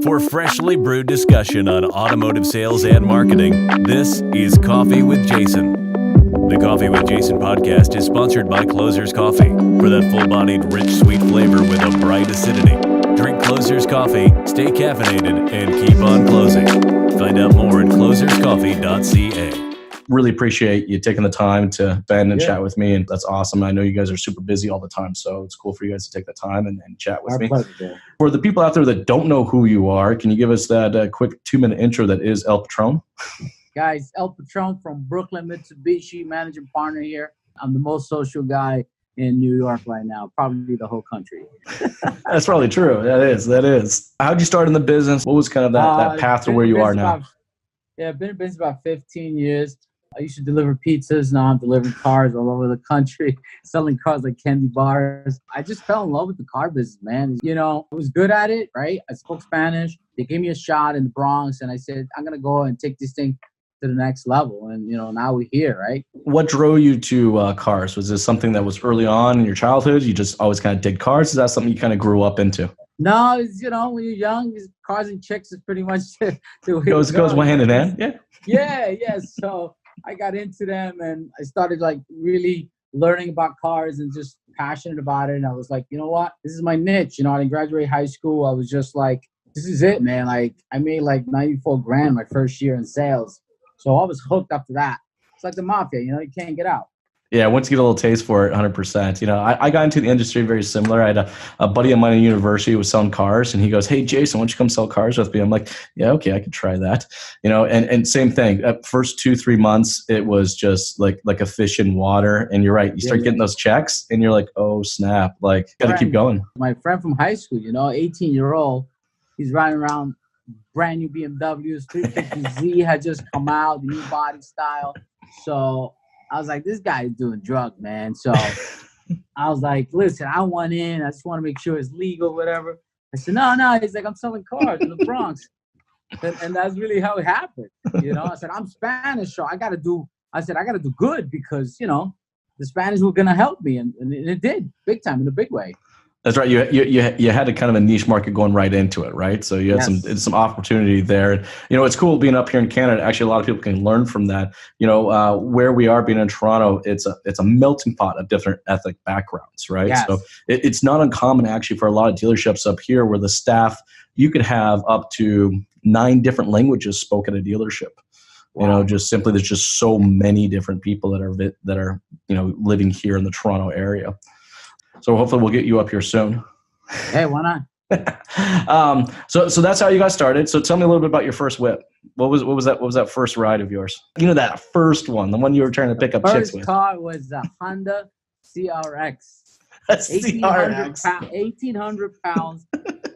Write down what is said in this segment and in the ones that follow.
For freshly brewed discussion on automotive sales and marketing, this is Coffee with Jason. The Coffee with Jason podcast is sponsored by Closer's Coffee. For that full-bodied, rich, sweet flavor with a bright acidity, drink Closer's Coffee, stay caffeinated, and keep on closing. Find out more at closerscoffee.ca. Really appreciate you taking the time to spend and chat with me, and that's awesome. I know you guys are super busy all the time, so it's cool for you guys to take the time and chat with me. Pleasure. For the people out there that don't know who you are, can you give us that quick 2-minute intro that is El Patron? Guys, El Patron from Brooklyn, Mitsubishi, managing partner here. I'm the most social guy in New York right now, probably the whole country. That's probably true. That is. How'd you start in the business? What was kind of that path to where you are now? I've been in business about 15 years. I used to deliver pizzas. Now I'm delivering cars all over the country, selling cars like candy bars. I just fell in love with the car business, man. You know, I was good at it, right? I spoke Spanish. They gave me a shot in the Bronx, and I said, I'm going to go and take this thing to the next level. And, you know, now we're here, right? What drove you to cars? Was this something that was early on in your childhood? You just always kind of did cars? Is that something you kind of grew up into? No, it's, you know, when you're young, cars and chicks is pretty much the way goes one hand in hand? Yeah. So I got into them and I started like really learning about cars and just passionate about it. And I was like, you know what? This is my niche. You know, I didn't graduate high school. I was just like, this is it, man. Like I made like 94 grand my first year in sales. So I was hooked after that. It's like the mafia, you know, you can't get out. Yeah, once you get a little taste for it, 100%. You know, I got into the industry very similar. I had a buddy of mine in university who was selling cars, and he goes, "Hey, Jason, why don't you come sell cars with me?" I'm like, "Yeah, okay, I could try that." You know, and same thing. At first 2-3 months, it was just like a fish in water. And you're right, you start getting those checks, and you're like, "Oh snap!" Like, gotta keep going. My friend from high school, you know, 18-year-old, he's riding around brand new BMWs. 350Z had just come out, the new body style. So I was like, this guy is doing drugs, man. So I was like, listen, I want in. I just want to make sure it's legal, whatever. I said, no. He's like, I'm selling cars in the Bronx. And that's really how it happened. You know, I said, I'm Spanish, so I got to do good because, you know, the Spanish were going to help me. And it did big time in a big way. That's right. You had a kind of a niche market going right into it, right? So you had some opportunity there. And, you know, it's cool being up here in Canada. Actually, a lot of people can learn from that. You know, where we are being in Toronto, it's a melting pot of different ethnic backgrounds, right? Yes. So it's not uncommon actually for a lot of dealerships up here where the staff, you could have up to 9 different languages spoken at a dealership. Wow. You know, just simply there's just so many different people that are you know living here in the Toronto area. So hopefully we'll get you up here soon. Hey, why not? So that's how you got started. So tell me a little bit about your first whip. What was that first ride of yours? You know, that first one, the one you were trying to pick up chicks with. First car was a Honda CRX. That's 1,800 pounds.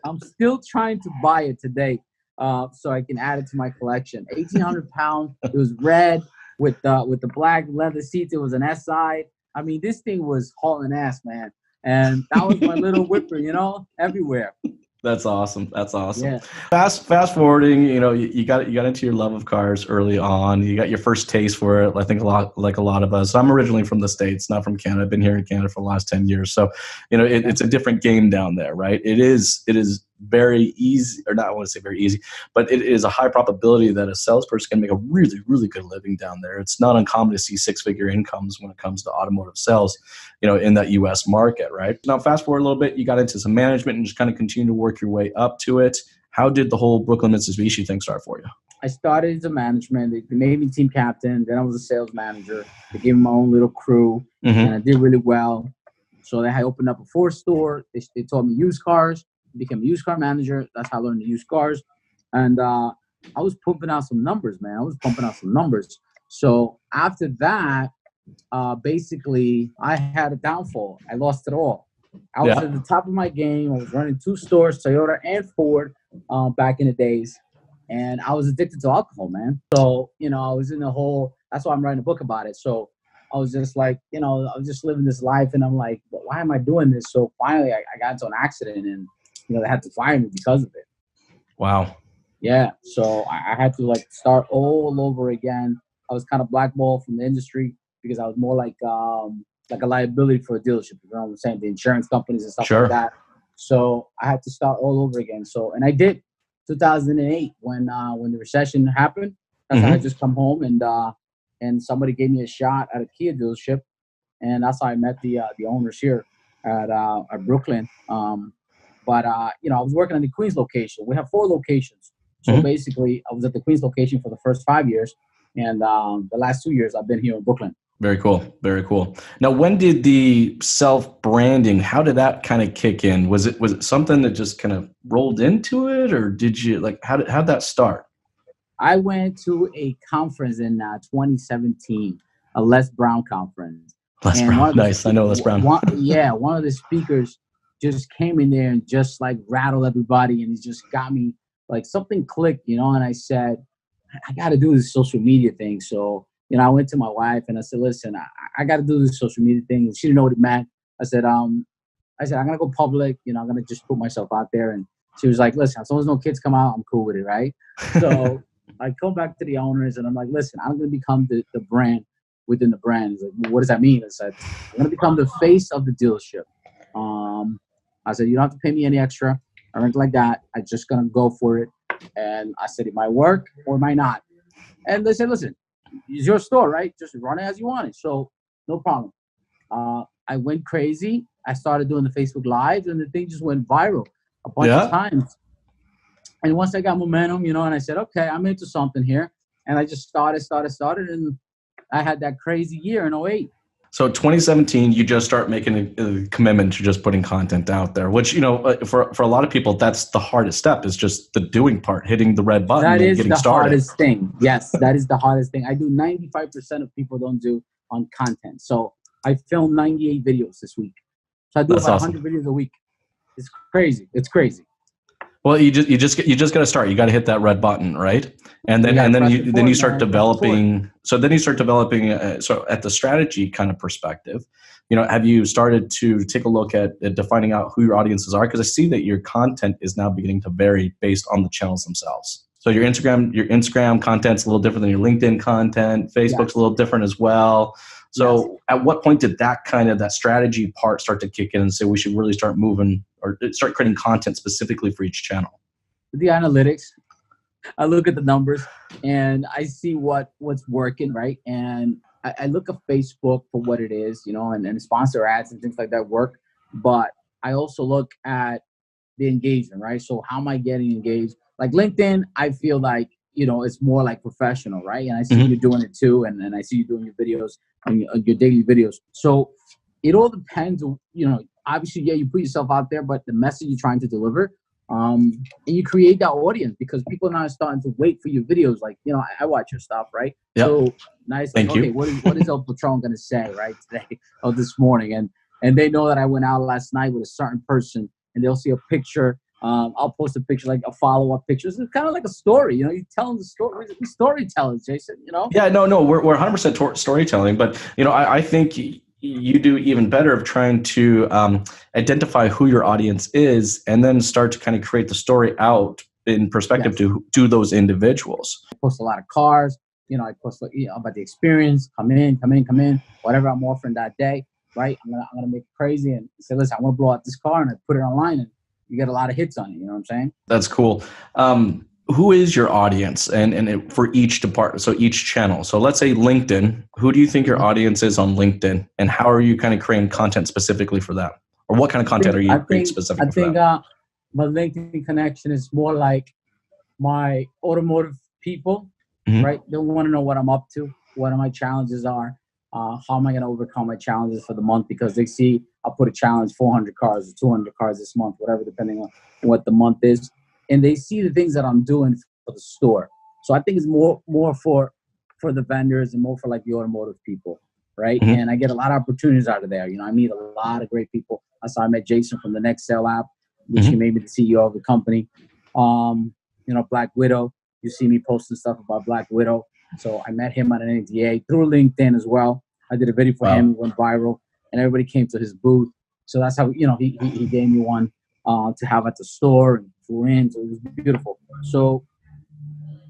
I'm still trying to buy it today, so I can add it to my collection. 1,800 pounds. It was red with the black leather seats. It was an SI. I mean, this thing was hauling ass, man. And that was my little whipper, you know, everywhere. That's awesome. Yeah. Fast forwarding, you know, you got into your love of cars early on. You got your first taste for it. I think a lot of us. I'm originally from the States, not from Canada. I've been here in Canada for the last 10 years. So, you know, it's a different game down there, right? It is very easy, or not I want to say very easy, but it is a high probability that a salesperson can make a really, really good living down there. It's not uncommon to see 6-figure incomes when it comes to automotive sales, you know, in that U.S. market, right? Now, fast forward a little bit, you got into some management and just kind of continue to work your way up to it. How did the whole Brooklyn Mitsubishi thing start for you? I started as a management. They made me team captain. Then I was a sales manager. They gave me my own little crew, and I did really well. So I opened up a Ford store. They taught me used cars. Became a used car manager. That's how I learned to use cars. And I was pumping out some numbers, man. So after that, basically, I had a downfall. I lost it all. I was at the top of my game. I was running 2 stores, Toyota and Ford, back in the days. And I was addicted to alcohol, man. So, you know, I was in the whole, that's why I'm writing a book about it. So I was just like, you know, I was just living this life. And I'm like, well, why am I doing this? So finally, I got into an accident and, you know, they had to fire me because of it. Wow. Yeah. So I had to like start all over again. I was kind of blackballed from the industry because I was more like a liability for a dealership. You know what I'm saying? The insurance companies and stuff like that. So I had to start all over again. So, and I did. 2008 when the recession happened. That's how I just come home and somebody gave me a shot at a Kia dealership, and that's how I met the owners here at Brooklyn. But I was working on the Queens location. We have 4 locations, so basically I was at the Queens location for the first 5 years, and the last 2 years I've been here in Brooklyn. Very cool. Very cool. Now, when did the self-branding, how did that kind of kick in? Was it something that just kind of rolled into it, or did you how'd that start? I went to a conference in 2017, a Les Brown conference. Les Brown, nice. I know Les Brown. One of the speakers just came in there and just rattled everybody, and he just got me something clicked, and I said, I got to do this social media thing. So, I went to my wife and I said, listen, I got to do this social media thing. And she didn't know what it meant. I said, I'm going to go public. I'm going to just put myself out there. And she was like, listen, as long as no kids come out, I'm cool with it, right? So I come back to the owners and I'm like, listen, I'm going to become the brand within the brand. He's like, what does that mean? I said, I'm going to become the face of the dealership. I said, you don't have to pay me any extra or anything like that. I'm just going to go for it. And I said, it might work or it might not. And they said, listen, it's your store, right? Just run it as you want it. So no problem. I went crazy. I started doing the Facebook Lives, and the thing just went viral a bunch of times. And once I got momentum, and I said, okay, I'm into something here. And I just started. And I had that crazy year in 08. So 2017, you just start making a commitment to just putting content out there, which, for a lot of people, that's the hardest step, is just the doing part, hitting the red button and getting started. That is the hardest thing. Yes, that is the hardest thing. I do 95% of people don't do on content. So I filmed 98 videos this week. So I do about 100 videos a week. It's crazy. It's crazy. Well, you just got to start. You got to hit that red button, right? And then you start developing. So then you start developing. So at the strategy kind of perspective, have you started to take a look at defining out who your audiences are? Because I see that your content is now beginning to vary based on the channels themselves. So your Instagram content's a little different than your LinkedIn content. Facebook's a little different as well. So at what point did that strategy part start to kick in and say we should really start moving or start creating content specifically for each channel? The analytics. I look at the numbers and I see what's working, right? And I look at Facebook for what it is, and sponsor ads and things like that work. But I also look at the engagement, right? So how am I getting engaged? Like LinkedIn, I feel like, it's more like professional, right? And I see you doing it too. And I see you doing your videos and your daily videos. So it all depends, obviously, you put yourself out there, but the message you're trying to deliver, and you create that audience because people are now starting to wait for your videos. Like, I watch your stuff, right? Yep. So nice. Thank you. What is El Patron going to say, right, today or this morning? And they know that I went out last night with a certain person and they'll see a picture. I'll post a picture, like a follow-up picture. It's kind of like a story, you're telling the story. We're storytellers, Jason, Yeah, no, we're 100% storytelling, but, I think you do even better of trying to identify who your audience is and then start to kind of create the story out in perspective to those individuals. I post a lot of cars, I post about the experience, come in, whatever I'm offering that day, right? I'm gonna make it crazy and say, listen, I want to blow out this car, and I put it online and you get a lot of hits on it. You know what I'm saying? That's cool. Who is your audience and for each department? So each channel. So let's say LinkedIn, who do you think your audience is on LinkedIn, and how are you kind of creating content specifically for them? Or what kind of content are you creating specifically for them? I think my LinkedIn connection is more like my automotive people, right? They want to know what I'm up to, what my challenges are, how am I going to overcome my challenges for the month, because they see I'll put a challenge 400 cars or 200 cars this month, whatever, depending on what the month is. And they see the things that I'm doing for the store. So I think it's more for the vendors and more for like the automotive people, right? And I get a lot of opportunities out of there. I meet a lot of great people. That's how I met Jason from the Next Sale app, which he made me the CEO of the company. Black Widow. You see me posting stuff about Black Widow. So I met him at an NDA through LinkedIn as well. I did a video for him. It went viral, and everybody came to his booth. So that's how he gave me one to have at the store and flew in. So it was beautiful. So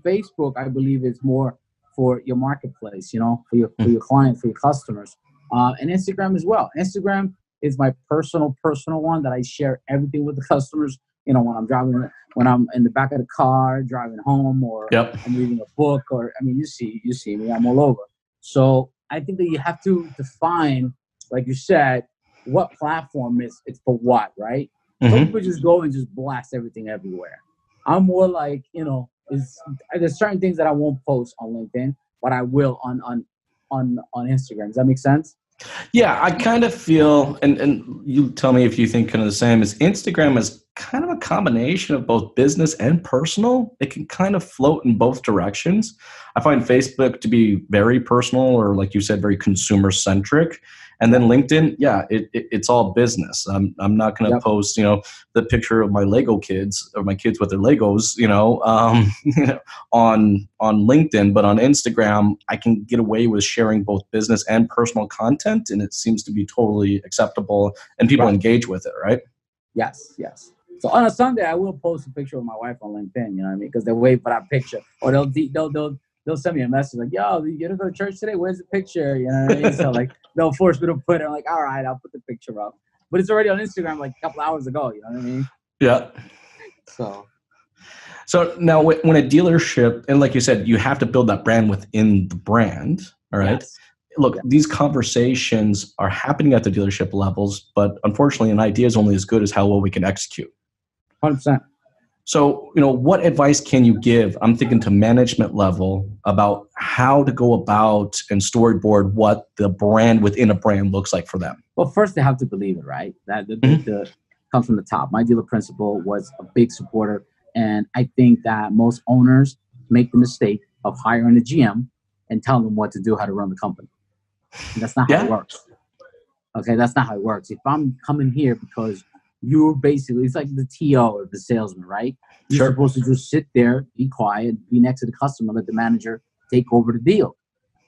Facebook, I believe, is more for your marketplace, for your clients, for your customers, and Instagram as well. Instagram is my personal one that I share everything with the customers. when I'm driving, when I'm in the back of the car driving home, or Yep. I'm reading a book, or I mean, you see me, I'm all over. So I think that you have to define, like you said, what platform it's for what, right? Some people just go and just blast everything everywhere. I'm more like, there's certain things that I won't post on LinkedIn, but I will on Instagram. Does that make sense? Yeah, I kind of feel, and you tell me if you think kind of the same, is Instagram is kind of a combination of both business and personal. It can kind of float in both directions. I find Facebook to be very personal, or like you said, very consumer centric. And then LinkedIn, yeah, it's all business. I'm not going to post, the picture of my Lego kids or my kids with their Legos, on LinkedIn, but on Instagram, I can get away with sharing both business and personal content, and it seems to be totally acceptable, and people engage with it, right? Yes. So on a Sunday, I will post a picture of my wife on LinkedIn. You know what I mean? Because they wait for that picture, or they'll send me a message like, "Yo, you gonna go to church today? Where's the picture?" You know what I mean? So like they'll force me to put it. I'm like, all right, I'll put the picture up, but it's already on Instagram like a couple hours ago. You know what I mean? Yeah. So now when a dealership, and like you said, you have to build that brand within the brand. All right. Yes. Look, these conversations are happening at the dealership levels, but unfortunately, an idea is only as good as how well we can execute. 100%. So, what advice can you give? I'm thinking to management level about how to go about and storyboard what the brand within a brand looks like for them. Well, first they have to believe it, right? That the comes from the top. My dealer principal was a big supporter, and I think that most owners make the mistake of hiring a GM and telling them what to do, how to run the company. And that's not how it works. Okay, that's not how it works. If I'm coming here because you're basically, it's like the TO of the salesman, right? You're supposed to just sit there, be quiet, be next to the customer, let the manager take over the deal.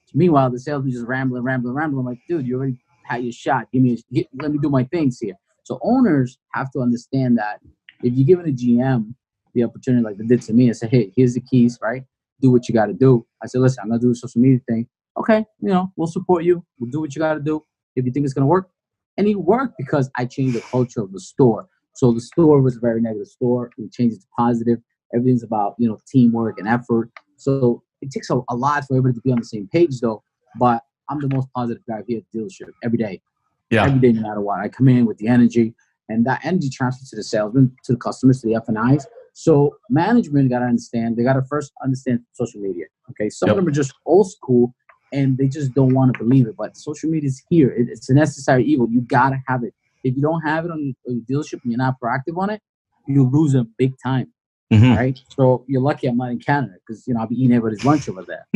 So meanwhile, the salesman just rambling. I'm like, dude, you already had your shot. Let me do my things here. So owners have to understand that if you're giving a GM the opportunity, like they did to me, and say, hey, here's the keys, right? Do what you got to do. I said, listen, I'm going to do the social media thing. Okay, we'll support you. We'll do what you got to do. If you think it's going to work. And it worked because I changed the culture of the store. So the store was a very negative store. We changed it to positive. Everything's about, teamwork and effort. So it takes a lot for everybody to be on the same page, though. But I'm the most positive guy here at the dealership every day. Yeah. Every day, no matter what. I come in with the energy, and that energy transfers to the salesmen, to the customers, to the F&Is. So management got to understand. They got to first understand social media. Okay, some of them are just old school, and they just don't want to believe it. But social media is here. It's a necessary evil. You got to have it. If you don't have it on your dealership and you're not proactive on it, you lose it big time. Mm-hmm. All right. So you're lucky I'm not in Canada, because I'll be eating everybody's lunch over there.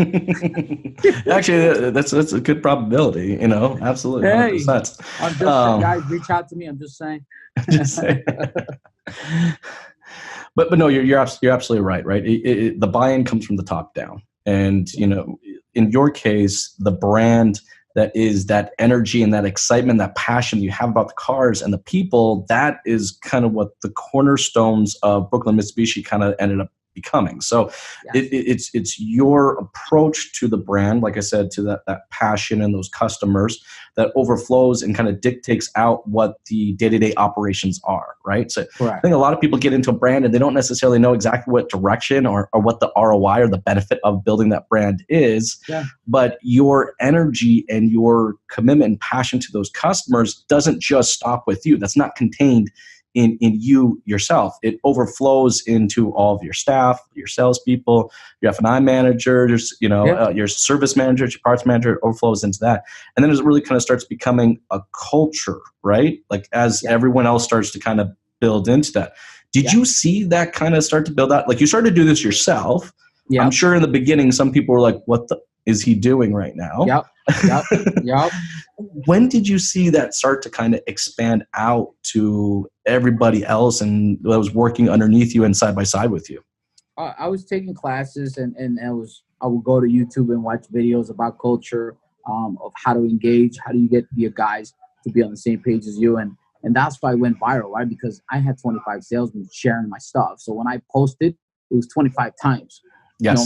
Actually, that's a good probability. Absolutely. Hey, 100%. I'm just saying, guys, reach out to me. I'm just saying. Just saying. But no, you're absolutely right. Right. The buy-in comes from the top down, and in your case, the brand that is that energy and that excitement, that passion you have about the cars and the people, that is kind of what the cornerstones of Brooklyn Mitsubishi kind of ended up becoming. So it's your approach to the brand, like I said, to that passion and those customers that overflows and kind of dictates out what the day-to-day operations are, right? So I think a lot of people get into a brand and they don't necessarily know exactly what direction or what the ROI or the benefit of building that brand is. Yeah. But your energy and your commitment and passion to those customers doesn't just stop with you. That's not contained in you yourself. It overflows into all of your staff, your salespeople, your F&I managers, your service managers, your parts manager. It overflows into that. And then it really kind of starts becoming a culture, right? Like as everyone else starts to kind of build into that. Did you see that kind of start to build out? Like you started to do this yourself. Yeah. I'm sure in the beginning, some people were like, what is he doing right now? Yep. When did you see that start to kind of expand out to everybody else and that was working underneath you and side by side with you? I was taking classes and I would go to YouTube and watch videos about culture, of how to engage, how do you get your guys to be on the same page as you. And that's why I went viral, right? Because I had 25 salesmen sharing my stuff. So when I posted, it was 25 times.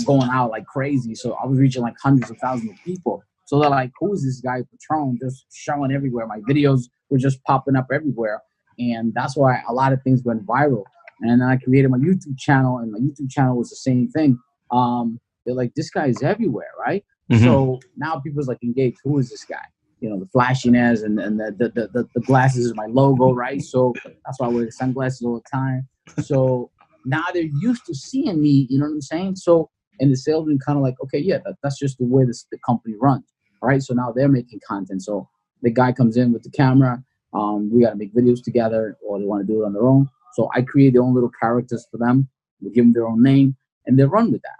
Going out like crazy. So I was reaching like hundreds of thousands of people. So they're like, who is this guy, Patron, just showing everywhere? My videos were just popping up everywhere. And that's why a lot of things went viral. And then I created my YouTube channel, and my YouTube channel was the same thing. They're like, this guy is everywhere, right? So now people's like engaged. Who is this guy? You know, the flashiness and the glasses is my logo, right? So that's why I wear sunglasses all the time. So now they're used to seeing me, you know what I'm saying? So, and the salesman kind of like, okay, yeah, that's just the way the company runs. All right. So now they're making content. So the guy comes in with the camera. We got to make videos together, or they want to do it on their own. So I create their own little characters for them. We give them their own name, and they run with that.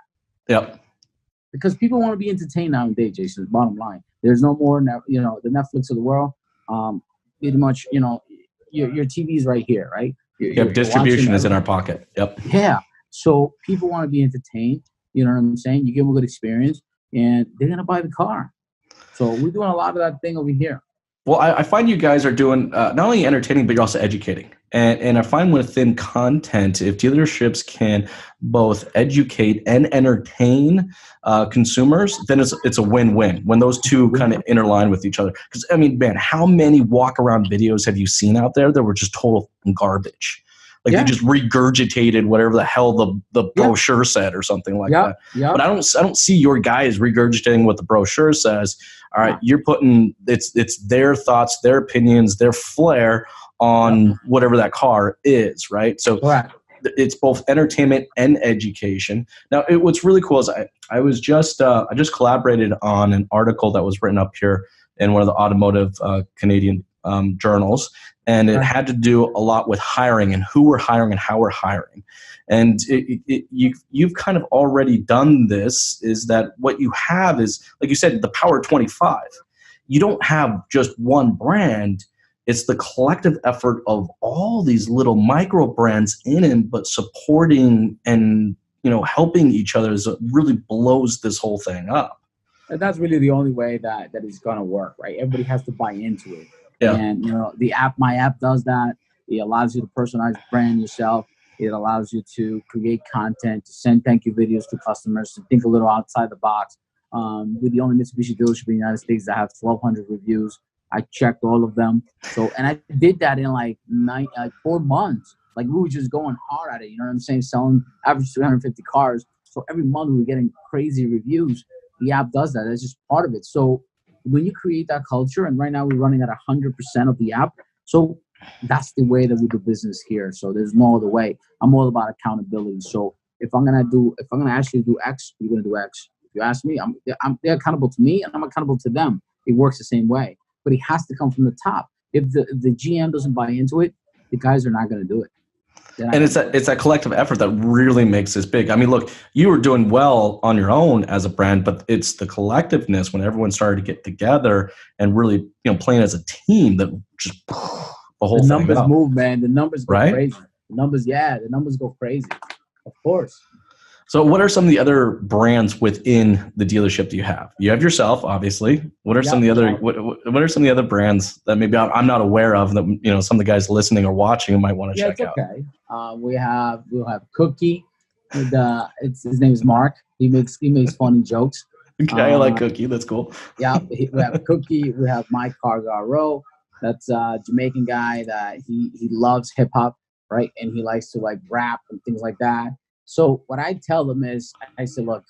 Yep. Because people want to be entertained nowadays, Jason. Bottom line, there's no more, you know, the Netflix of the world. Pretty much, you know, your TV's right here, right? Yep. Distribution is in our pocket. Yep. Yeah. So people want to be entertained. You know what I'm saying? You give them a good experience, and they're gonna buy the car. So we're doing a lot of that thing over here. Well, I find you guys are doing not only entertaining, but you're also educating. And I find within content, if dealerships can both educate and entertain consumers, then it's a win-win when those two kind of interline with each other. Because, I mean, man, how many walk-around videos have you seen out there that were just total garbage? Like they just regurgitated whatever the hell the brochure said or something like that. But I don't see your guys regurgitating what the brochure says. All right, you're putting it's their thoughts, their opinions, their flair on whatever that car is, right? So it's both entertainment and education. Now, what's really cool is I just collaborated on an article that was written up here in one of the automotive Canadian journals. And it had to do a lot with hiring and who we're hiring and how we're hiring. And you've kind of already done this, is that what you have is, like you said, the Power 25. You don't have just one brand. It's the collective effort of all these little micro brands in it, but supporting and, you know, helping each other really blows this whole thing up. And that's really the only way that is going to work, right? Everybody has to buy into it. Yeah. And, you know, my app does that. It allows you to personalize the brand yourself. It allows you to create content, to send thank you videos to customers, to think a little outside the box. We're the only Mitsubishi dealership in the United States that have 1,200 reviews. I checked all of them. So, and I did that in like 4 months. Like we were just going hard at it. You know what I'm saying? Selling average 350 cars. So every month we were getting crazy reviews. The app does that. That's just part of it. So when you create that culture, and right now we're running at 100% of the app. So that's the way that we do business here. So there's no other way. I'm all about accountability. So if I'm gonna ask you to do X, you're gonna do X. If you ask me, they're accountable to me, and I'm accountable to them. It works the same way, but it has to come from the top. If the GM doesn't buy into it, the guys are not gonna do it. And it's that collective effort that really makes this big. I mean, look, you were doing well on your own as a brand, but it's the collectiveness when everyone started to get together and really, you know, playing as a team that just the whole thing. The numbers move, man. The numbers go crazy. The numbers go crazy. Of course. So what are some of the other brands within the dealership that you have? You have yourself, obviously. What are some of the other what are some of the other brands that maybe I'm not aware of that, you know, some of the guys listening or watching might want to check out? Okay. We'll have Cookie. His name is Mark. He makes funny jokes. Okay, I like Cookie. That's cool. Yeah, we have Cookie. We have Mike Cargaro. That's a Jamaican guy that he loves hip hop, right? And he likes to like rap and things like that. So what I tell them is, I say, look,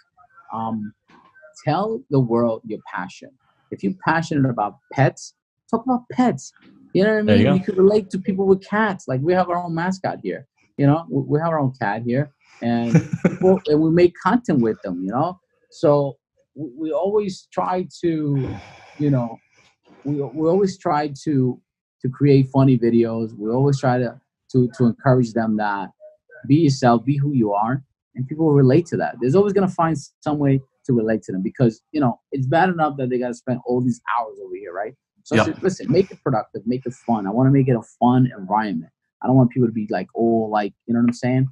tell the world your passion. If you're passionate about pets, talk about pets. You know what I mean? You could relate to people with cats. Like we have our own mascot here. You know, we have our own cat here, and and we make content with them. You know, so we always try to, you know, we always try to create funny videos. We always try to encourage them that be yourself, be who you are, and people will relate to that. There's always going to find some way to relate to them because, you know, it's bad enough that they got to spend all these hours over here, right? So I said, listen, make it productive, make it fun. I want to make it a fun environment. I don't want people to be like, oh, like, you know what I'm saying?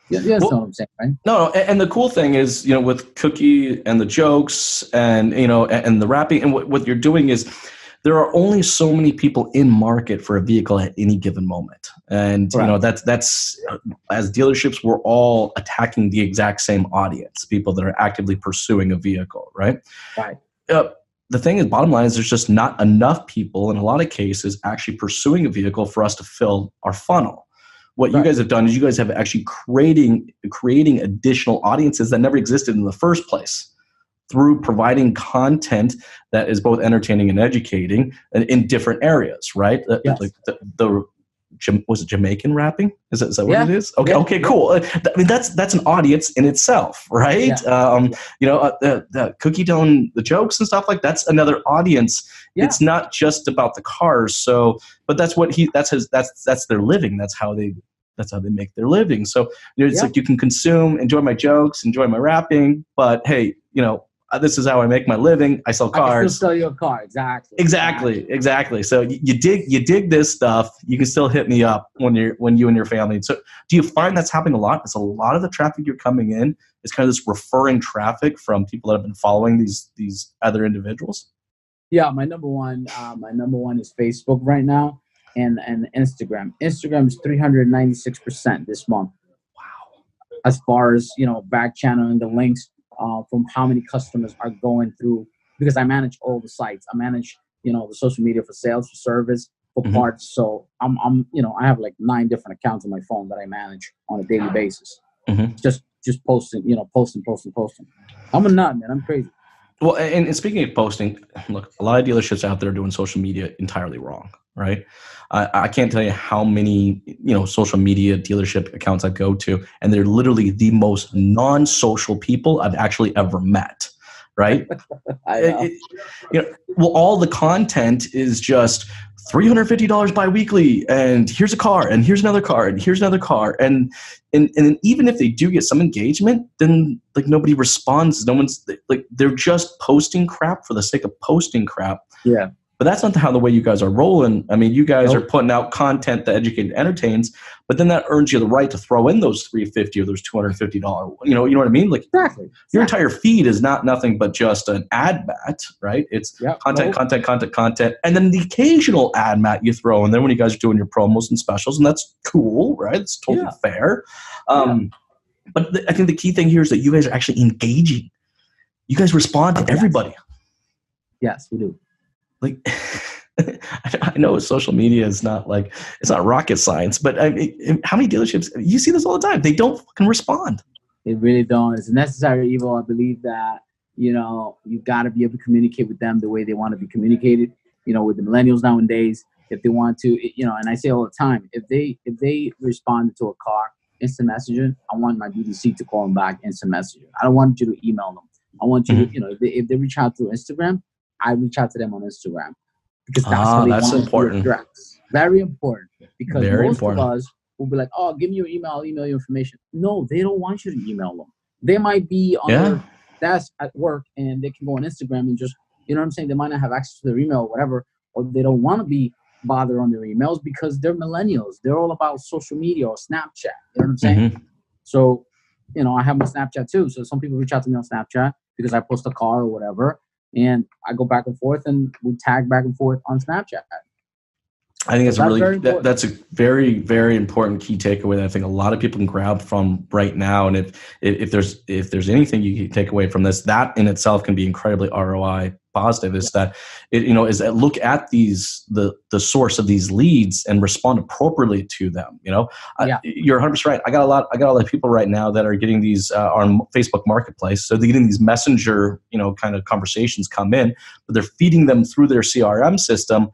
Yeah, you understand what I'm saying, right? No, and the cool thing is, you know, with Cookie and the jokes and, you know, and the rapping, and what you're doing is there are only so many people in market for a vehicle at any given moment. And, you know, that's as dealerships, we're all attacking the exact same audience, people that are actively pursuing a vehicle, right? Right. The thing is, bottom line is there's just not enough people in a lot of cases actually pursuing a vehicle for us to fill our funnel. What you guys have done is you guys have actually creating additional audiences that never existed in the first place through providing content that is both entertaining and educating in different areas, right? Yes. Like was it Jamaican rapping? Is that what it is? Okay, okay, cool. I mean, that's an audience in itself, right? Yeah. The cookie telling the jokes and stuff, like that's another audience. Yeah. It's not just about the cars. So, but that's what that's their living. That's how they make their living. So it's like you can enjoy my jokes, enjoy my rapping, but hey, this is how I make my living. I sell cars. I can still sell you a car. Exactly. So you dig this stuff. You can still hit me up when you and your family. So do you find that's happening a lot? It's a lot of the traffic you're coming in is kind of this referring traffic from people that have been following these other individuals. Yeah, my number one is Facebook right now, and Instagram. Instagram is 396% this month. Wow. As far as back channeling the links. From how many customers are going through, because I manage all the sites. I manage, the social media for sales, for service, for parts. So I'm I have like 9 different accounts on my phone that I manage on a daily basis. Just posting, posting. I'm a nut, man. I'm crazy. Well, and speaking of posting, look, a lot of dealerships out there are doing social media entirely wrong, right? I can't tell you how many, social media dealership accounts I go to, and they're literally the most non-social people I've actually ever met, right? I know. Well, all the content is just $350 biweekly, and here's a car, and here's another car, and here's another car, and even if they do get some engagement, then like nobody responds. No one's like, they're just posting crap for the sake of posting crap. Yeah. But that's not the way you guys are rolling. I mean, you guys are putting out content that educates and entertains, but then that earns you the right to throw in those $350 or those $250. You know what I mean? Like exactly. Your entire feed is not nothing but just an ad mat, right? It's content, and then the occasional ad mat you throw in there when you guys are doing your promos and specials, and that's cool, right? It's totally fair. But I think the key thing here is that you guys are actually engaging. You guys respond to everybody. Yes, we do. Like, I know social media is not like, it's not rocket science, but I mean, how many dealerships, you see this all the time, they don't fucking respond. They really don't. It's a necessary evil. I believe that, you got to be able to communicate with them the way they want to be communicated, with the millennials nowadays, if they want to, and I say all the time, if they respond to a car, instant messaging, I want my BDC to call them back, instant messaging. I don't want you to email them. I want you to, if they reach out through Instagram, I reach out to them on Instagram, because that's how they want important. To address. Very important, because most of us will be like, "Oh, give me your email. I'll email you information." No, they don't want you to email them. They might be on their desk at work, and they can go on Instagram and just, you know what I'm saying? They might not have access to their email or whatever, or they don't want to be bothered on their emails because they're millennials. They're all about social media or Snapchat. You know what I'm saying? So, I have my Snapchat too. So some people reach out to me on Snapchat because I post a car or whatever. And I go back and forth, and we tag back and forth on Snapchat. I think that's a very, very important key takeaway that I think a lot of people can grab from right now. And if there's anything you can take away from this, that in itself can be incredibly ROI positive. Is that look at the source of these leads and respond appropriately to them. You're 100% right. I got a lot of people right now that are getting these on Facebook Marketplace. So they're getting these messenger kind of conversations come in, but they're feeding them through their CRM system,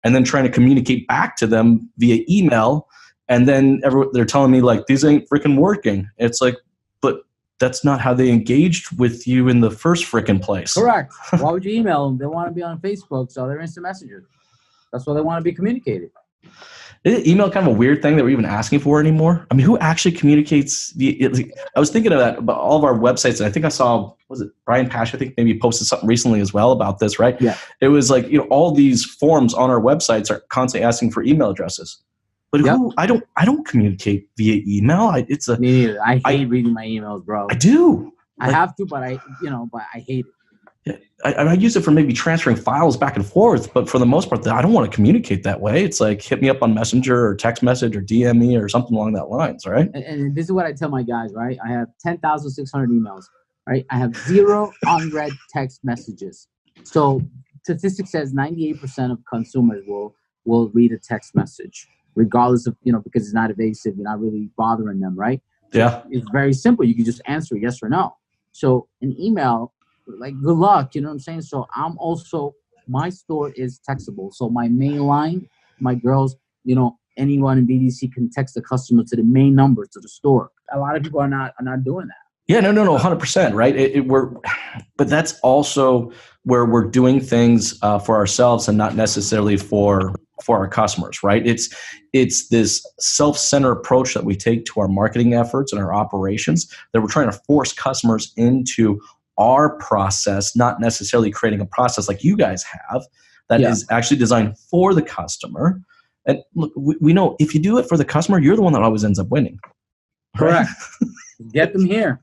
and then trying to communicate back to them via email. And then they're telling me like, these ain't freaking working. It's like, but that's not how they engaged with you in the first freaking place. Correct. Why would you email them? They want to be on Facebook, so they're instant messengers. That's why they want to be communicated. Is email kind of a weird thing that we're even asking for anymore? I mean, who actually communicates? I was thinking of that about all of our websites, and I think I saw, was it Brian Pash? I think maybe posted something recently as well about this, right? Yeah. It was like, all these forms on our websites are constantly asking for email addresses. But I don't communicate via email. Me neither. I hate reading my emails, bro. I do. I have to, but I hate it. I use it for maybe transferring files back and forth, but for the most part, I don't want to communicate that way. It's like, hit me up on Messenger or text message or DM me or something along that lines, right? And this is what I tell my guys, right? I have 10,600 emails, right? I have 0 unread text messages. So statistics says 98% of consumers will read a text message. regardless of, because it's not evasive, you're not really bothering them, right? So Yeah. it's very simple. You can just answer yes or no. So an email, like, good luck, you know what I'm saying? So my store is textable. So my main line, my girls, anyone in BDC can text the customer to the main number to the store. A lot of people are not doing that. Yeah, no, 100%, right? But that's also where we're doing things for ourselves and not necessarily for our customers, right? It's this self-centered approach that we take to our marketing efforts and our operations, that we're trying to force customers into our process, not necessarily creating a process like you guys have that is actually designed for the customer. And look, we know if you do it for the customer, you're the one that always ends up winning. Correct. Get them here.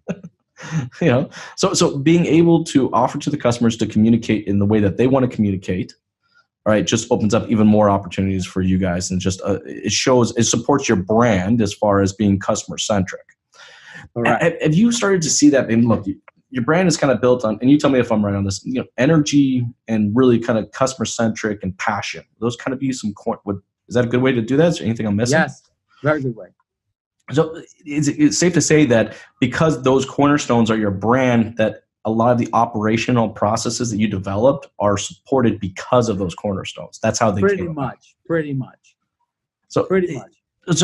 So being able to offer to the customers to communicate in the way that they want to communicate, all right, just opens up even more opportunities for you guys, and just it supports your brand as far as being customer centric. Right. Have you started to see that? And look, your brand is kind of built on, and you tell me if I'm right on this, energy and really kind of customer centric and passion. Those kind of be some is that a good way to do that? Is there anything I'm missing? Yes, very good way. So it's safe to say that because those cornerstones are your brand, that a lot of the operational processes that you developed are supported because of those cornerstones. That's how they came about. Pretty much. So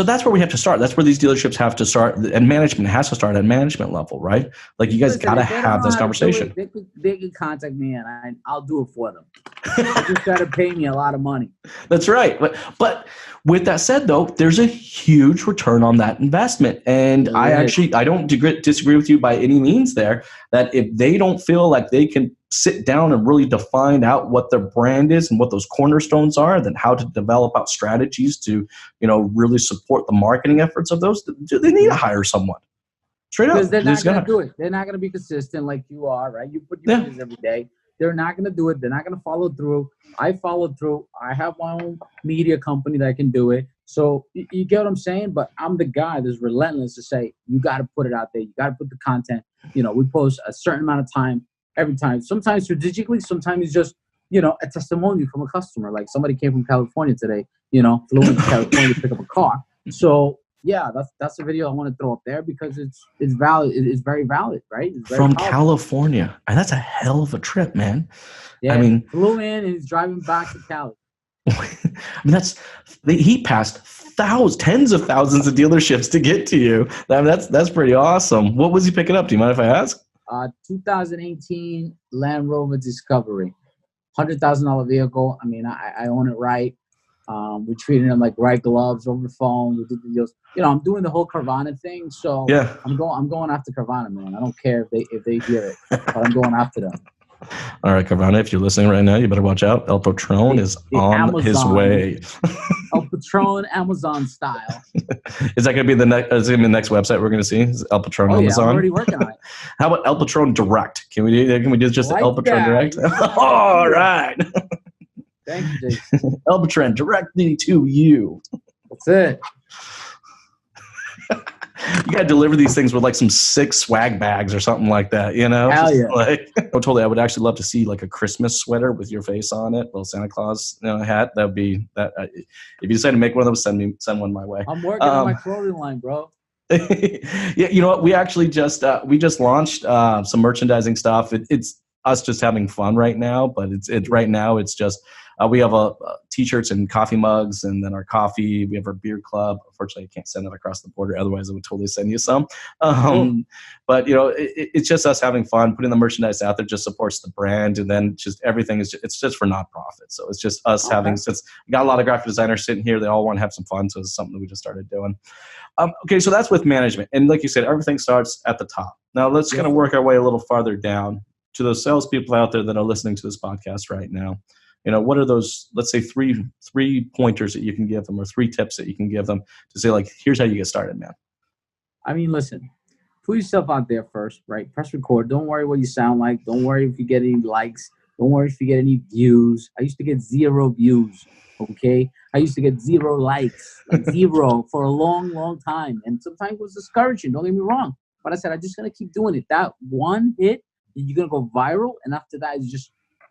that's where we have to start. That's where these dealerships have to start, and management has to start at management level, right? Like, you guys got to have this conversation. They can contact me and I'll do it for them. They just got to pay me a lot of money. That's right. But with that said, though, there's a huge return on that investment. And I don't disagree with you by any means there, that if they don't feel like they can sit down and really define out what their brand is and what those cornerstones are, then how to develop out strategies to, really support the marketing efforts of those, they need to hire someone. Straight up. Because they're not going to do it. They're not going to be consistent like you are, right? You put your videos every day. They're not going to do it. They're not going to follow through. I followed through. I have my own media company that can do it. So you get what I'm saying? But I'm the guy that's relentless to say, you got to put it out there. You got to put the content. We post a certain amount of time every time. Sometimes strategically, sometimes it's just, a testimonial from a customer. Like, somebody came from California today, flew into California to pick up a car. So yeah, that's a video I want to throw up there because it's valid. It's very valid, right? It's very from powerful. California. And that's a hell of a trip, man. Yeah, he flew in and he's driving back to Cali. He passed tens of thousands of dealerships to get to you. That's pretty awesome. What was he picking up? Do you mind if I ask? 2018 Land Rover Discovery, $100,000 vehicle. I own it right. We treated him like right gloves over the phone. We did the deals. I'm doing the whole Carvana thing. So yeah, I'm going after Carvana, man. I don't care if they hear it, but I'm going after them. All right, Carvana, if you're listening right now, you better watch out. El Patron is on Amazon, his way. El Patron, Amazon style. Is that going to be the next website we're going to see? Is El Patron Amazon? I'm already working on it. How about El Patron Direct? Can we do just El Patron Direct? All right. Thank you, Jason. El Patron directly to you. That's it. You got to deliver these things with like some sick swag bags or something like that, Hell yeah. Totally. I would actually love to see like a Christmas sweater with your face on it, little Santa Claus hat. That would be that. If you decide to make one of those, send one my way. I'm working on my clothing line, bro. Yeah, you know what? We actually just launched some merchandising stuff. It's us just having fun right now, but it's right now it's just we have t-shirts and coffee mugs, and then our coffee. We have our beer club. Unfortunately, I can't send that across the border. Otherwise, I would totally send you some. Cool. But it's just us having fun. Putting the merchandise out there just supports the brand, and then just everything it's just for nonprofit. So it's just us having. Since we got a lot of graphic designers sitting here, they all want to have some fun. So it's something that we just started doing. Okay, so that's with management, and like you said, everything starts at the top. Now let's kind of work our way a little farther down to those salespeople out there that are listening to this podcast right now. What are those, let's say three pointers that you can give them, or 3 tips that you can give them to say, like, here's how you get started, man? Listen, put yourself out there first, right? Press record. Don't worry what you sound like. Don't worry if you get any likes. Don't worry if you get any views. I used to get 0 views, okay? I used to get 0 likes, like 0 for a long, long time. And sometimes it was discouraging. Don't get me wrong. But I said, I'm just going to keep doing it. That one hit, you're going to go viral. And after that,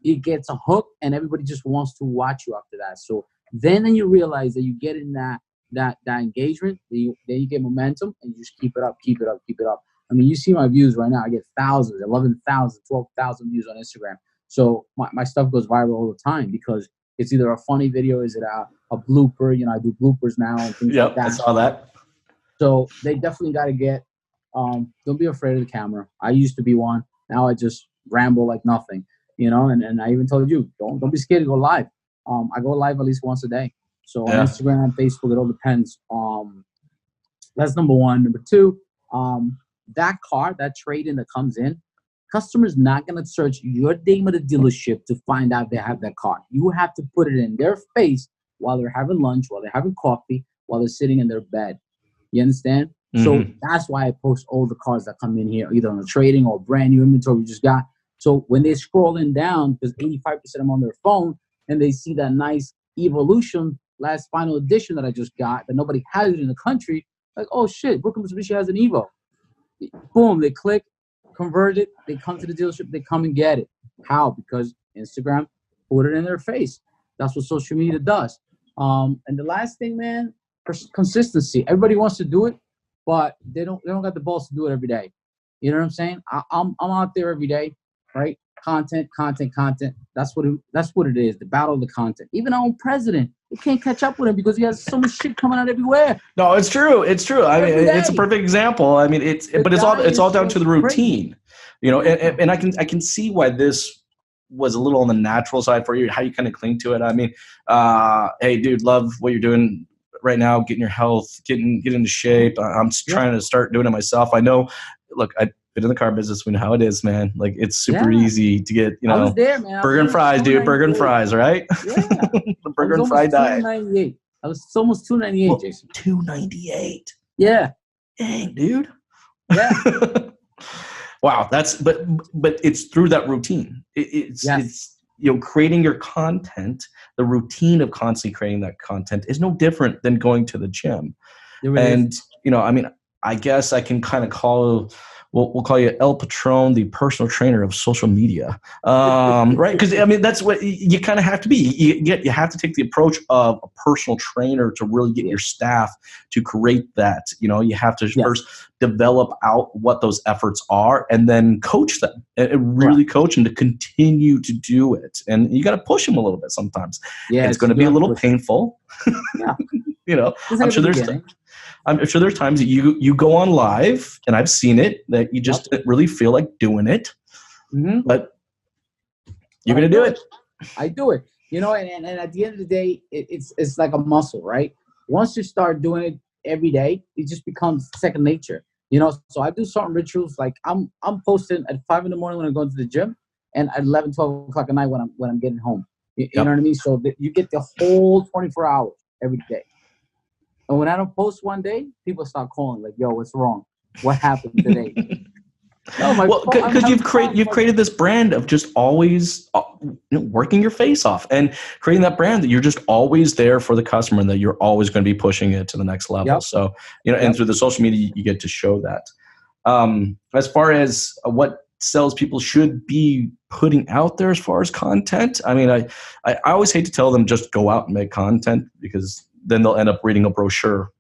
it gets a hook, and everybody just wants to watch you after that. So then you realize that you get in that that engagement, then you get momentum, and you just keep it up, keep it up, keep it up. I mean, you see my views right now. I get thousands, 11,000, 12,000 views on Instagram. So my stuff goes viral all the time because it's either a funny video, is it a blooper? You know, I do bloopers now and things like that. I saw that. So they definitely got to get, don't be afraid of the camera. I used to be one. Now I just ramble like nothing, you know, and I even told you, don't be scared to go live. I go live at least once a day. So on Instagram, Facebook, it all depends. That's number one. Number two, that car, that trade-in that comes in, customer's not going to search your name of the dealership to find out they have that car. You have to put it in their face while they're having lunch, while they're having coffee, while they're sitting in their bed. You understand? Mm-hmm. So that's why I post all the cars that come in here, either on the trading or brand new inventory we just got. So when they're scrolling down, because 85% of them on their phone, and they see that nice Evolution last final edition that I just got, that nobody has it in the country, like, oh shit, Brooklyn Mitsubishi has an Evo. Boom, they click, convert it, they come to the dealership, they come and get it. How? Because Instagram put it in their face. That's what social media does. And the last thing, man, consistency. Everybody wants to do it, but they don't got the balls to do it every day. You know what I'm saying? I'm out there every day, right? Content. That's what it is. The battle of the content. Even our own president, we can't catch up with him because he has so much shit coming out everywhere. No, it's true. It's true. I mean, it's a perfect example. I mean, it's all down to the routine, you know. And I can see why this was a little on the natural side for you, how you kind of cling to it. I mean, hey, dude, love what you're doing right now, getting your health, getting into shape. I'm trying to start doing it myself. I know. Look, I've been in the car business. We know how it is, man. Like, it's super easy to get, you know, I was there, man. Burger and fries, dude. Burger and fries, right? Yeah. The burger and fry diet. I was almost 298, well, Jason. 298. Yeah. Dang, dude. Yeah. Wow, but it's through that routine. It's you know, creating your content. The routine of constantly creating that content is no different than going to the gym. And you know, I mean, I guess I can kind of we'll call you El Patron, the personal trainer of social media, right? Because I mean, that's what you kind of have to be. You have to take the approach of a personal trainer to really get your staff to create that. You know, you have to first develop out what those efforts are, and then coach them and really coach them to continue to do it. And you got to push them a little bit sometimes. Yeah, it's going to be a little painful. Yeah, you know, I'm sure there's times that you go on live, and I've seen it, that you just didn't really feel like doing it, but you're going to do it. I do it, you know, and at the end of the day, it's like a muscle, right? Once you start doing it every day, it just becomes second nature, you know? So I do certain rituals, like I'm posting at 5 a.m. when I'm going to the gym, and at 11, 12 o'clock at night when I'm getting home. You know what I mean? So you get the whole 24 hours every day. And when I don't post one day, people start calling like, "Yo, what's wrong? What happened today?" Well, because you've created this brand of just always working your face off, and creating that brand that you're just always there for the customer, and that you're always going to be pushing it to the next level. So, you know, and through the social media, you get to show that. As far as what salespeople should be putting out there as far as content, I mean, I always hate to tell them just go out and make content, because then they'll end up reading a brochure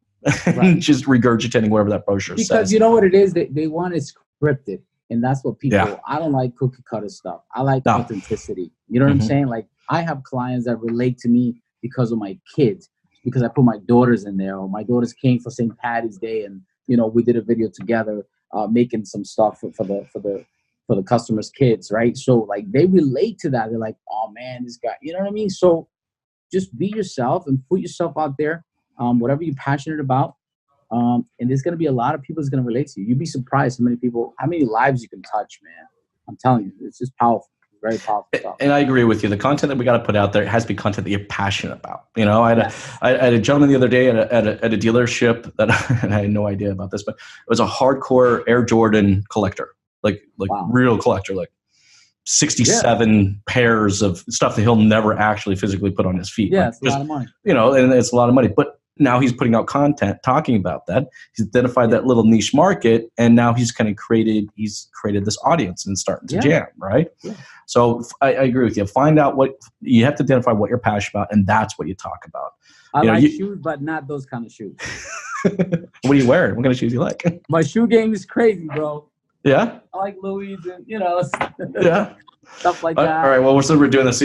and just regurgitating whatever that brochure says. Because you know what it is? They want it scripted. And that's what people, I don't like cookie cutter stuff. I like authenticity. You know what I'm saying? Like, I have clients that relate to me because of my kids, because I put my daughters in there, or my daughters came for St. Patty's Day, and, you know, we did a video together, making some stuff for the customers' kids, right? So, like, they relate to that. They're like, oh man, this guy, you know what I mean? So just be yourself and put yourself out there, whatever you're passionate about. And there's going to be a lot of people that's going to relate to you. You'd be surprised how many lives you can touch, man. I'm telling you, it's just powerful. Very powerful stuff. And I agree with you. The content that we got to put out there has to be content that you're passionate about. You know, I had a gentleman the other day at a dealership that, and I had no idea about this, but it was a hardcore Air Jordan collector, like real collector, like 67 pairs of stuff that he'll never actually physically put on his feet. Yeah, it's a lot of money. You know, and it's a lot of money. But now he's putting out content talking about that. He's identified that little niche market, and now he's kind of created this audience and starting to jam, right? Yeah. So I agree with you. Find out what you have to identify, what you're passionate about, and that's what you talk about. I like shoes, but not those kind of shoes. What are you wearing? What kind of shoes you like? My shoe game is crazy, bro. Yeah? I like Louis and, yeah. stuff like that. All right, well, we're doing this.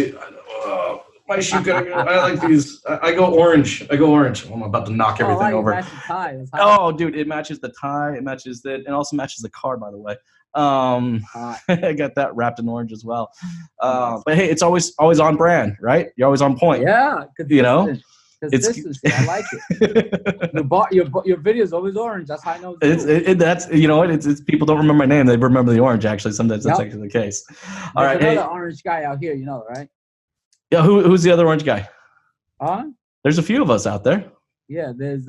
My shoe got. I like these. I go orange. Oh, I'm about to knock everything over. It matches the tie. Oh, dude, it matches the tie. It matches that, and also matches the car, by the way. I got that wrapped in orange as well. But hey, it's always on brand, right? You're always on point. Yeah, Consistency. I like it. Your video is always orange. That's how I know. That's It's people don't remember my name. They remember the orange. Actually, sometimes that's actually the case. All right, another orange guy out here, right? Yeah, who's the other orange guy? There's a few of us out there. Yeah, there's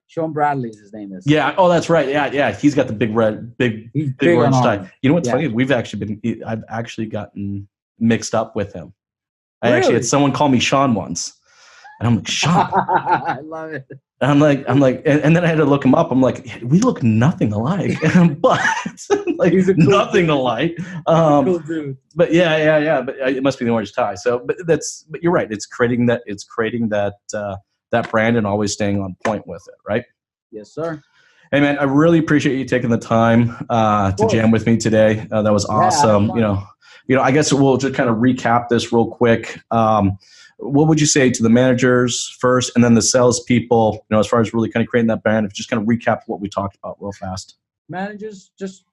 Sean Bradley, his name is. Yeah. Oh, that's right. Yeah. He's got the big orange tie. You know what's funny? I've actually gotten mixed up with him. I actually had someone call me Sean once, and I'm like, Sean. I love it. And I'm like, and then I had to look him up. I'm like, we look nothing alike, but like cool nothing dude. Alike. Cool dude. But yeah. But it must be the orange tie. So, but you're right. It's creating that. That brand and always staying on point with it, right? Yes, sir. Hey, man, I really appreciate you taking the time to jam with me today. That was awesome. I guess we'll just kind of recap this real quick. What would you say to the managers first, and then the salespeople? As far as really kind of creating that brand, if just kind of recap what we talked about real fast. Managers, just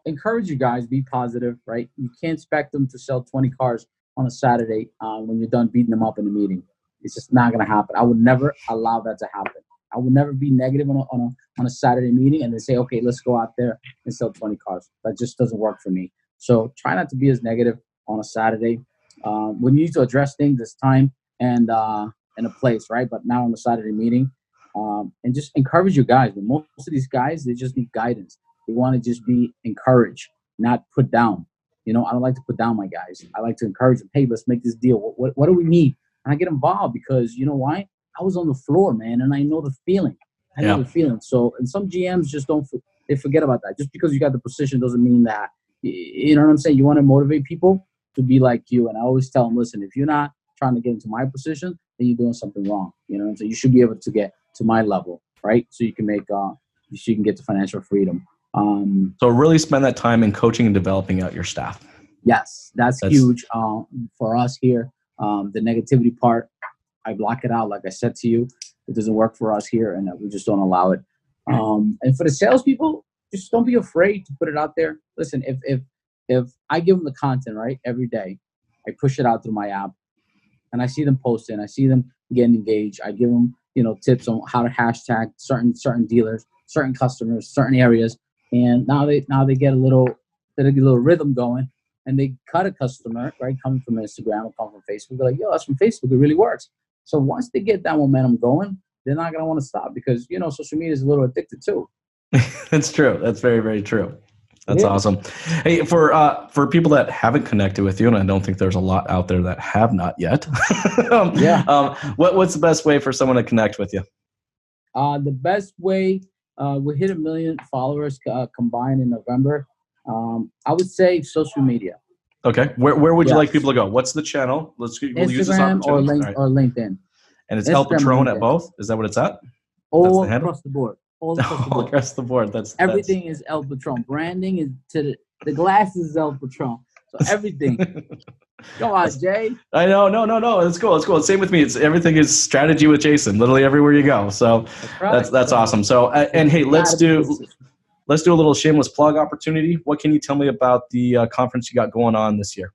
encourage you guys, be positive, right? You can't expect them to sell 20 cars on a Saturday when you're done beating them up in the meeting. It's just not going to happen. I would never allow that to happen. I would never be negative on a Saturday meeting and then say, okay, let's go out there and sell 20 cars. That just doesn't work for me. So try not to be as negative on a Saturday. When you need to address things, it's time and a place, right? But not on the Saturday meeting. And just encourage your guys. But most of these guys, they just need guidance. They want to just be encouraged, not put down. I don't like to put down my guys. I like to encourage them. Hey, let's make this deal. What do we need? And I get involved because you know why? I was on the floor, man, and I know the feeling. I know the feeling. So, and some GMs just they forget about that. Just because you got the position doesn't mean that, you know what I'm saying? You want to motivate people to be like you. And I always tell them, listen, if you're not trying to get into my position, then you're doing something wrong. So you should be able to get to my level, right? So you can you can get to financial freedom. So really spend that time in coaching and developing out your staff. Yes, that's huge for us here. The negativity part, I block it out. Like I said to you, it doesn't work for us here, and we just don't allow it. And for the salespeople, just don't be afraid to put it out there. Listen, if I give them the content, right, every day, I push it out through my app, and I see them posting, I see them getting engaged. I give them, tips on how to hashtag certain dealers, certain customers, certain areas, and now they get a little rhythm going. And they cut a customer, right, coming from Instagram or coming from Facebook. They're like, yo, that's from Facebook. It really works. So once they get that momentum going, they're not going to want to stop because, social media is a little addicted too. That's true. That's very, very true. That's awesome. Hey, for people that haven't connected with you, and I don't think there's a lot out there that have not yet. What's the best way for someone to connect with you? The best way, we hit 1 million followers combined in November. I would say social media. Okay. Where would you like people to go? What's the channel? We'll use this opportunity. Or LinkedIn. And it's El Patron at both? Is that what it's at? All across the board. All across the board. Everything is El Patron. Branding is to the glasses is El Patron. So everything. Go on, Jay. I know. No. It's cool. Same with me. Everything is strategy with Jason. Literally everywhere you go. So that's awesome. So and hey, let's do a little shameless plug opportunity. What can you tell me about the conference you got going on this year?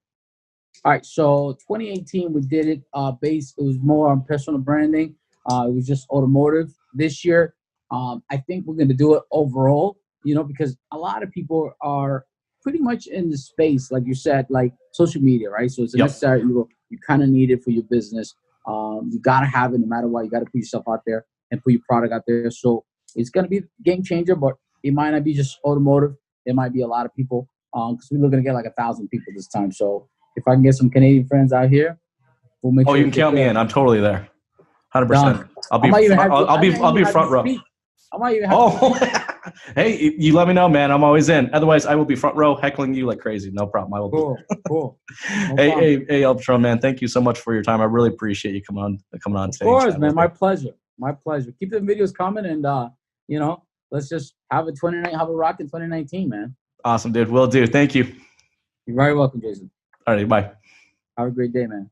All right. So 2018, we did it it was more on personal branding. It was just automotive. This year, I think we're going to do it overall, because a lot of people are pretty much in the space, like you said, like social media, right? So it's necessary. You kind of need it for your business. You got to have it no matter what. You got to put yourself out there and put your product out there. So it's going to be a game changer, but it might not be just automotive. There might be a lot of people because we're looking to get like 1,000 people this time. So if I can get some Canadian friends out here, we'll make sure. Oh, you can count me in. I'm totally there. 100%. I'll be front row. I might even have to Hey, you let me know, man. I'm always in. Otherwise, I will be front row heckling you like crazy. No problem. I will. Cool. No hey, El Patron, man. Thank you so much for your time. I really appreciate you coming on stage. Of course, man. My pleasure. Keep the videos coming, and let's just have a rock in 2019, man. Awesome, dude. Will do. Thank you. You're very welcome, Jason. All right, bye. Have a great day, man.